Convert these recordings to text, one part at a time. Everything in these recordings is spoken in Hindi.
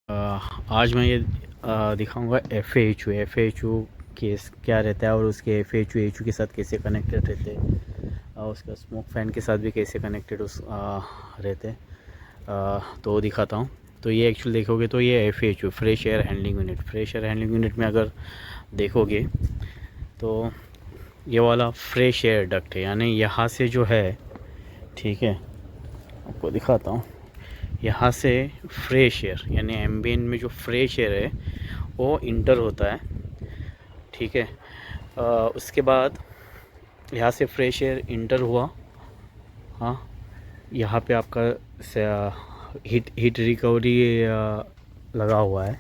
आज मैं ये दिखाऊंगा F A H U case क्या रहता है और उसके एफ ए एच यू के साथ कैसे कनेक्टेड रहते हैं, उसका स्मोक फ़ैन के साथ भी कैसे कनेक्टेड रहते हैं। तो दिखाता हूँ। तो ये एक्चुअली देखोगे तो ये F A H U fresh air handling unit में अगर देखोगे तो ये वाला फ्रेश एयर डक्ट है, यानी यहाँ से जो है, ठीक है, आपको दिखाता हूँ। यहाँ से फ्रेश एयर यानी एम्बियंट में जो फ्रेश एयर है वो इंटर होता है, ठीक है। उसके बाद यहाँ से फ्रेश एयर इंटर हुआ, हाँ, यहाँ पे आपका हीट रिकवरी लगा हुआ है,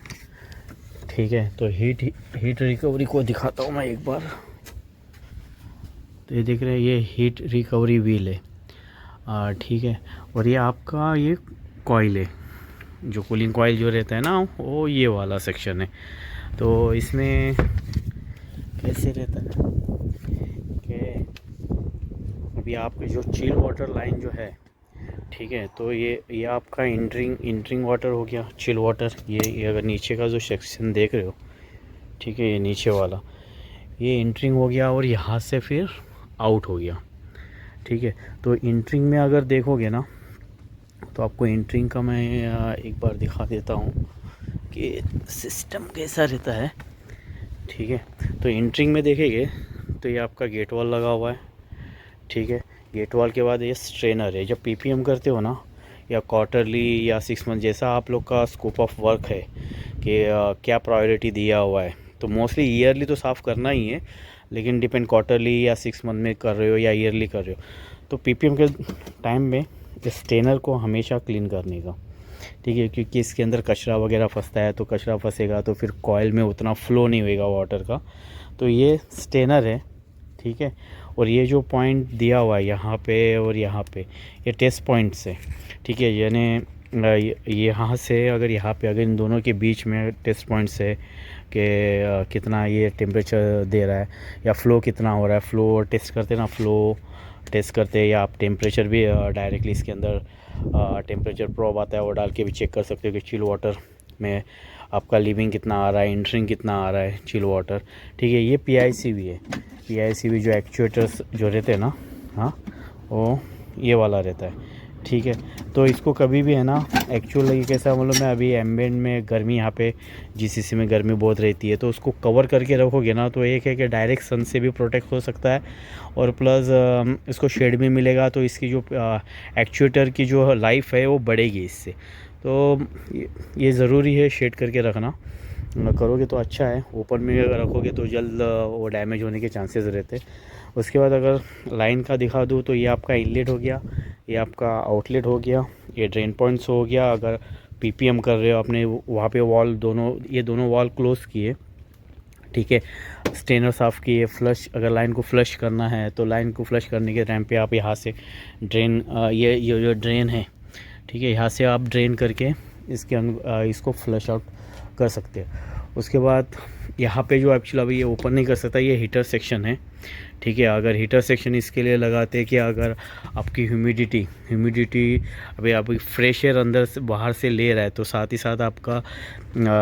ठीक है। तो हीट रिकवरी को दिखाता हूँ मैं एक बार। तो ये देख रहे हैं, ये हीट रिकवरी व्हील है, ठीक है। और ये आपका ये कॉइल है, जो कूलिंग कॉइल जो रहता है ना, वो ये वाला सेक्शन है। तो इसमें कैसे रहता है कि अभी आपके जो चिल वाटर लाइन जो है, ठीक है, तो ये आपका इंटरिंग वाटर हो गया, चिल वाटर। ये अगर नीचे का जो सेक्शन देख रहे हो, ठीक है, ये नीचे वाला ये इंटरिंग हो गया और यहाँ से फिर आउट हो गया, ठीक है। तो इंटरिंग में अगर देखोगे ना, तो आपको इंटरिंग का मैं एक बार दिखा देता हूँ कि सिस्टम कैसा रहता है, ठीक है। तो इंटरिंग में देखेंगे तो ये आपका गेट वॉल लगा हुआ है, ठीक है। गेट वॉल के बाद ये स्ट्रेनर है। जब पीपीएम करते हो ना, या क्वार्टरली या 6 मंथ, जैसा आप लोग का स्कोप ऑफ वर्क है कि क्या प्रायोरिटी दिया हुआ है, तो मोस्टली ईयरली तो साफ़ करना ही है, लेकिन डिपेंड क्वार्टरली या 6 मंथ में कर रहे हो या ईयरली कर रहे हो, तो पीपीएम के टाइम में स्ट्रेनर को हमेशा क्लीन करने का, ठीक है। क्योंकि इसके अंदर कचरा वगैरह फंसता है, तो कचरा फंसेगा तो फिर कॉयल में उतना फ्लो नहीं होएगा वाटर का। तो ये स्ट्रेनर है, ठीक है। और ये जो पॉइंट दिया हुआ है यहाँ पे और यहाँ पे, ये टेस्ट पॉइंट्स है, ठीक है। यानी यहाँ से अगर इन दोनों के बीच में टेस्ट पॉइंट्स है कि कितना ये टेम्परेचर दे रहा है या फ़्लो कितना हो रहा है। फ़्लो टेस्ट करते ना, फ़्लो टेस्ट करते हैं, या आप टेम्परेचर भी डायरेक्टली इसके अंदर टेम्परेचर प्रोब आता है, वो डाल के भी चेक कर सकते हो कि चिल वाटर में आपका लीविंग कितना आ रहा है, इंटरिंग कितना आ रहा है चिल वाटर, ठीक है। ये पीआईसीवी है। पीआईसीवी जो एक्चुएटर्स जो रहते हैं ना, हाँ, वो ये वाला रहता है, ठीक है। तो इसको कभी भी है ना, एक्चुअल ये कैसा, मतलब मैं अभी एम्बिएंट में गर्मी, यहाँ पे जीसीसी में गर्मी बहुत रहती है, तो उसको कवर करके रखोगे ना, तो एक है कि डायरेक्ट सन से भी प्रोटेक्ट हो सकता है, और प्लस इसको शेड भी मिलेगा, तो इसकी जो एक्चुएटर की जो लाइफ है वो बढ़ेगी इससे। तो ये ज़रूरी है शेड करके रखना, करोगे तो अच्छा है। ओपन में अगर रखोगे तो जल्द वो डैमेज होने के चांसेस रहते हैं। उसके बाद अगर लाइन का दिखा दूँ, तो ये आपका इनलेट हो गया, ये आपका आउटलेट हो गया, ये ड्रेन पॉइंट्स हो गया। अगर पीपीएम कर रहे हो आपने, वहाँ पे वॉल ये दोनों वॉल क्लोज़ किए, ठीक है। स्ट्रेनर साफ़ किए, फ्लश अगर लाइन को फ्लश करना है, तो लाइन को फ्लश करने के टाइम पे आप यहाँ से ड्रेन, ये जो ड्रेन है, ठीक है, यहाँ से आप ड्रेन करके इसको फ्लश आउट कर सकते हैं। उसके बाद यहाँ पे जो एक्चुअली अभी ये ओपन नहीं कर सकता, ये हीटर सेक्शन है, ठीक है। अगर हीटर सेक्शन इसके लिए लगाते हैं कि अगर आपकी ह्यूमिडिटी अभी आप फ्रेश एयर अंदर से बाहर से ले रहा है, तो साथ ही साथ आपका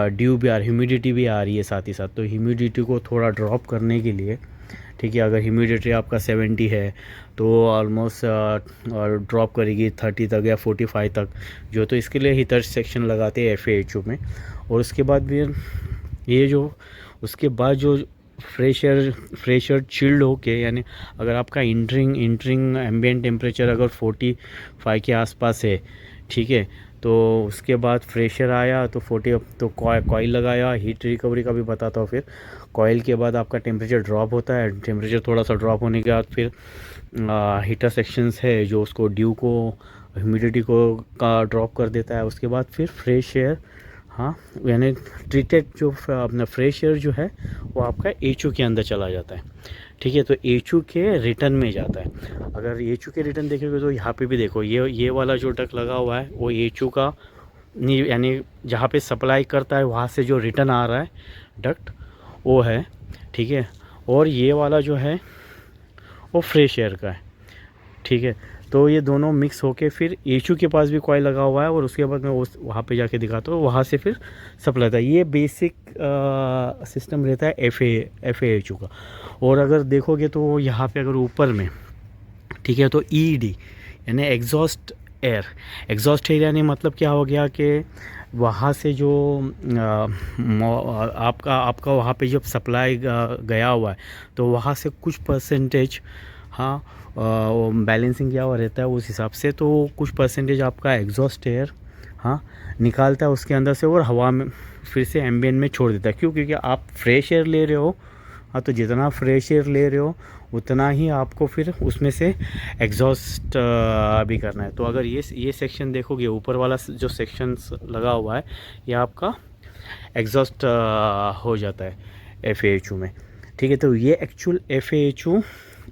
ड्यू भी ह्यूमिडिटी भी आ रही है साथ ही साथ, तो ह्यूमिडिटी को थोड़ा ड्रॉप करने के लिए, ठीक है, अगर ह्यूमिडिटी आपका 70 है तो ऑलमोस्ट ड्रॉप करेगी 30 तक या 45 तक जो, तो इसके लिए हीटर सेक्शन लगाते हैं एफ में। और उसके बाद भी उसके बाद जो फ्रेशर चिल्ड होके, यानी अगर आपका इंटरिंग एम्बिएंट टेम्परेचर अगर 45 के आसपास है, ठीक है, तो उसके बाद फ्रेशर आया तो 40, तो कॉइल लगाया। हीट रिकवरी का भी बताता हूँ फिर। कॉइल के बाद आपका टेम्परेचर ड्रॉप होता है, टेम्परेचर थोड़ा सा ड्रॉप होने के बाद फिर हीटर सेक्शंस है जो उसको ड्यू को, ह्यूमिडिटी को का ड्रॉप कर देता है। उसके बाद फिर फ्रेश एयर, हाँ, यानी ट्रीटेड जो अपना फ्रेश एयर जो है वो आपका एच के अंदर चला जाता है, ठीक है। तो एच के रिटर्न में जाता है। अगर एच के रिटर्न देखेंगे तो यहाँ पे भी देखो, ये वाला जो डक लगा हुआ है वो एच का नहीं, यानी जहाँ पे सप्लाई करता है वहाँ से जो रिटर्न आ रहा है डक्ट वो है, ठीक है। और ये वाला जो है वो फ्रेश एयर का है, ठीक है। तो ये दोनों मिक्स होके फिर एचू के पास भी कॉइल लगा हुआ है, और उसके बाद मैं उस वहाँ पे जाके दिखाता हूँ, वहाँ से फिर सप्लाई था। ये बेसिक सिस्टम रहता है एफ ए एचू का। और अगर देखोगे तो यहाँ पे अगर ऊपर में, ठीक है, तो ई डी यानी एग्जॉस्ट एयर। एग्जॉस्ट एयर यानी मतलब क्या हो गया कि वहाँ से जो आपका वहाँ पे जब सप्लाई गया हुआ है, तो वहाँ से कुछ परसेंटेज, हाँ, बैलेंसिंग किया हुआ रहता है उस हिसाब से, तो कुछ परसेंटेज आपका एग्जॉस्ट एयर, हाँ, निकालता है उसके अंदर से, और हवा में फिर से एम्बियंट में छोड़ देता है। क्यों? क्योंकि आप फ्रेश एयर ले रहे हो, हाँ, तो जितना फ्रेश एयर ले रहे हो उतना ही आपको फिर उसमें से एग्जॉस्ट भी करना है। तो अगर ये सेक्शन देखोगे, ऊपर वाला जो सेक्शन लगा हुआ है, ये आपका एग्जॉस्ट हो जाता है एफ में, ठीक है। तो ये एक्चुअल एफ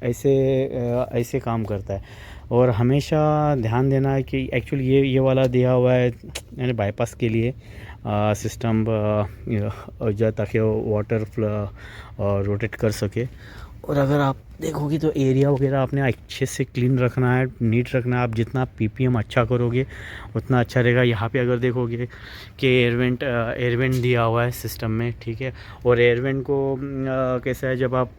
ऐसे काम करता है। और हमेशा ध्यान देना है कि एक्चुअली ये वाला दिया हुआ है यानी बाईपास के लिए सिस्टम, ताकि वाटर रोटेट कर सके। और अगर आप देखोगे तो एरिया वगैरह आपने अच्छे से क्लीन रखना है, नीट रखना है। आप जितना पीपीएम अच्छा करोगे उतना अच्छा रहेगा। यहाँ पे अगर देखोगे कि एयरवेंट दिया हुआ है सिस्टम में, ठीक है। और एयरवेंट को कैसा है, जब आप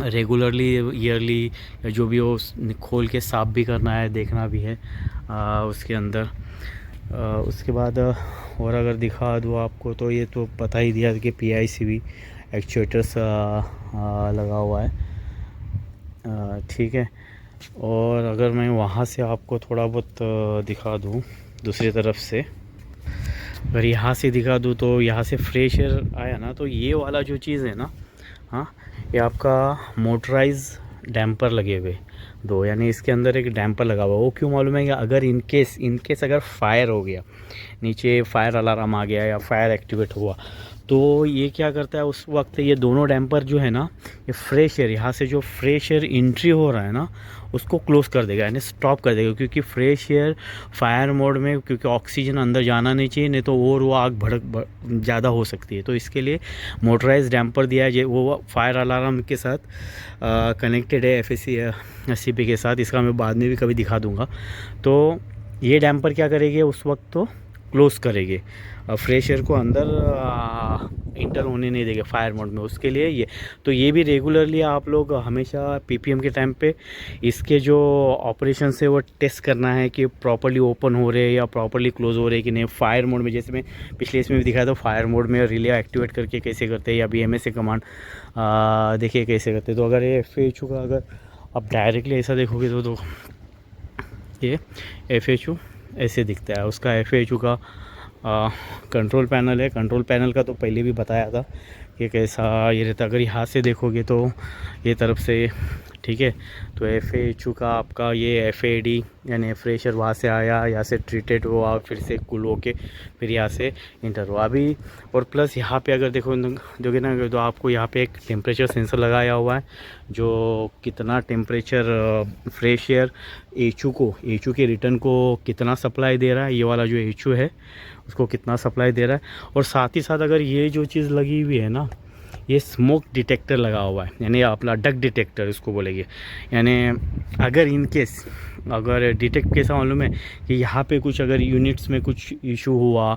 रेगुलरली ईयरली या जो भी हो खोल के साफ़ भी करना है, देखना भी है उसके अंदर। उसके बाद और अगर दिखा दूँ आपको, तो ये तो पता ही दिया कि PICV एक्चुएटर्स लगा हुआ है, ठीक है। और अगर मैं वहाँ से आपको थोड़ा बहुत दिखा दूँ दूसरी तरफ से, अगर यहाँ से दिखा दूँ तो यहाँ से फ्रेश एयर आया ना, तो ये वाला जो चीज़ है ना, हाँ, ये आपका मोटराइज डैम्पर लगे हुए दो, यानी इसके अंदर एक डैम्पर लगा हुआ। वो क्यों मालूम है कि अगर इनकेस अगर फायर हो गया, नीचे फायर अलार्म आ गया या फायर एक्टिवेट हुआ, तो ये क्या करता है उस वक्त, ये दोनों डैम्पर जो है ना, ये फ्रेश एयर, यहाँ से जो फ्रेश एयर एंट्री हो रहा है ना, उसको क्लोज़ कर देगा, यानी स्टॉप कर देगा। क्योंकि फ्रेश एयर फायर मोड में, क्योंकि ऑक्सीजन अंदर जाना नहीं चाहिए, नहीं तो और वो आग भड़क ज़्यादा हो सकती है। तो इसके लिए मोटराइज डैम्पर दिया है, वो फायर अलार्म के साथ कनेक्टेड है, FSC के साथ। इसका मैं बाद में भी कभी दिखा दूँगा। तो ये डैम्पर क्या करेंगे उस वक्त, तो क्लोज़ करेंगे, फ्रेश एयर को अंदर इंटर होने नहीं देंगे फायर मोड में। उसके लिए ये भी रेगुलरली आप लोग हमेशा PPM के टाइम पे इसके जो ऑपरेशन है वो टेस्ट करना है कि प्रॉपर्ली ओपन हो रहे हैं या प्रॉपर्ली क्लोज हो रहे हैं कि नहीं। फायर मोड में, जैसे मैं पिछले इसमें भी दिखाया था, फायर मोड में रिले एक्टिवेट करके कैसे करते हैं, या BMS से कमांड देखिए कैसे करते हैं। तो अगर ये FAHU का अगर आप डायरेक्टली ऐसा देखोगे तो ये FAHU ऐसे दिखता है। उसका FAHU का कंट्रोल पैनल है। कंट्रोल पैनल का तो पहले भी बताया था कि कैसा ये रहता। अगर यहाँ से देखोगे तो ये तरफ से, ठीक है, तो FAHU का आपका ये FAD यानी फ्रेशर वहाँ से आया, यहाँ से ट्रीटेड हुआ, फिर से कूल होके फिर यहाँ से इंटर हुआ अभी। और प्लस यहाँ पे अगर देखोगे ना, तो आपको यहाँ पे एक टेम्परेचर सेंसर लगाया हुआ है, जो कितना टेम्परेचर फ्रेश एयर एचू के रिटर्न को कितना सप्लाई दे रहा है, ये वाला जो एचू है उसको कितना सप्लाई दे रहा है। और साथ ही साथ अगर ये जो चीज़ लगी हुई है ना, ये स्मोक डिटेक्टर लगा हुआ है, यानी अपना डक डिटेक्टर इसको बोलेंगे। यानी अगर इनकेस अगर डिटेक्ट कैसा मालूम है कि यहाँ पे कुछ अगर यूनिट्स में कुछ इशू हुआ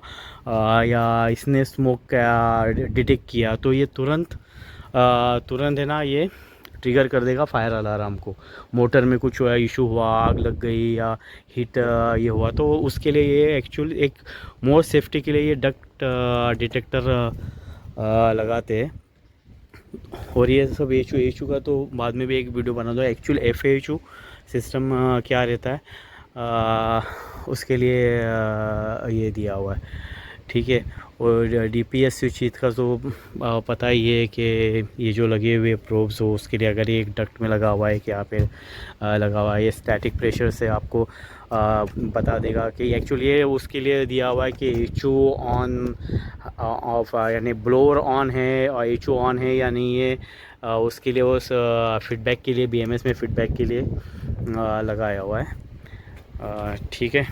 या इसने स्मोक का डिटेक्ट किया, तो ये तुरंत है ना, ये ट्रिगर कर देगा फायर अलार्म को। मोटर में कुछ इशू हुआ, आग लग गई या हीट ये हुआ, तो उसके लिए ये एक्चुअल एक मोर सेफ्टी के लिए ये डक्ट डिटेक्टर लगाते हैं। और ये सब एचू का तो बाद में भी एक वीडियो बना दो। एक्चुअल FAHU सिस्टम क्या रहता है उसके लिए ये दिया हुआ है, ठीक है। और DPS चीज़ का तो पता ही है कि ये जो लगे हुए प्रोब्स हो, उसके लिए अगर ये एक डक्ट में लगा हुआ है कि यहाँ पे लगा हुआ है, ये स्टैटिक प्रेशर से आपको बता देगा कि एक्चुअली ये उसके लिए दिया हुआ है कि एचू ऑन ऑफ, यानी ब्लोअर ऑन है और एचू ऑन है या नहीं है। उसके लिए उस फीडबैक के लिए BMS में फीडबैक के लिए लगाया हुआ है, ठीक है।